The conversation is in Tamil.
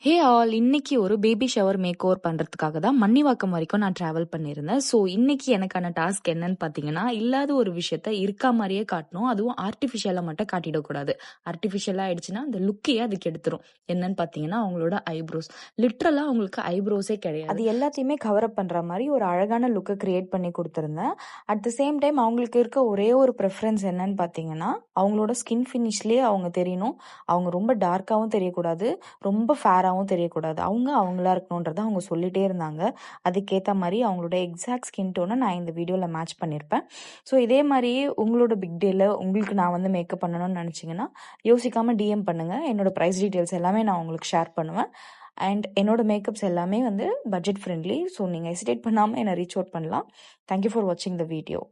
Hey all! இன்னைக்கு ஒரு பேபி ஷவர் மேக் ஓவர் பண்றதுக்காக தான் மண்ணிவாக்கம் வரைக்கும் நான் டிராவல் பண்ணியிருந்தேன். ஸோ, இன்னைக்கு எனக்கான டாஸ்க் என்னன்னு பார்த்தீங்கன்னா, இல்லாத ஒரு விஷயத்த இருக்கா மாரியே காட்டணும். அதுவும் ஆர்டிஃபிஷியலா மட்டும் காட்டிடக்கூடாது. ஆர்டிஃபிஷியலா ஆயிடுச்சுன்னா, அந்த லுக்கையே அது கெடுத்துரும். என்னன்னு பார்த்தீங்கன்னா, அவங்களோட ஐப்ரோஸ். லிட்ரலா அவங்களுக்கு ஐப்ரோஸே கிடையாது. அது எல்லாத்தையுமே கவர் அப் பண்ற மாரி ஒரு அழகான லுக்க கிரியேட் பண்ணி குடுத்திருந்தேன். அட் த சேம் டைம் அவங்களுக்கு இருக்க ஒரே ஒரு பிரெஃபரன்ஸ் என்னன்னு பார்த்தீங்கன்னா, அவங்களோட ஸ்கின் ஃபினிஷ்லயே அவங்க தெரியணும். அவங்க ரொம்ப டார்க்காவும் தெரியக்கூடாது. ரொம்ப ஃபேராவும் தெரியக்கூடாது. அவங்க அவங்களா இருக்கணுன்றத அவங்க சொல்லிட்டே இருந்தாங்க. அதுக்கேத்த மாரி அவங்களோட எக்ஸாக்ட் ஸ்கின் டோன நான் இந்த வீடியோல மேட்ச் பண்ணியிருப்பேன். ஸோ இதே மாரியே உங்களோட பிக் டேல உங்களுக்கு நான் வந்து மேக்கப் பண்ணணும்னு நெனச்சீங்கன்னா, யோசிக்காம டிஎம் பண்ணுங்க. என்னோட பிரைஸ் டீட்டெயில்ஸ் எல்லாமே நான் உங்களுக்கு ஷேர் பண்ணுவேன். அண்ட் என்னோட மேக்கப்ஸ் எல்லாமே வந்து பட்ஜெட் ஃப்ரெண்ட்லி. ஸோ நீங்க ஹெசிடேட் பண்ணாம என்ன ரீச் அவுட் பண்ணலாம். தேங்க் யூ ஃபார் வாட்சிங் த வீடியோ.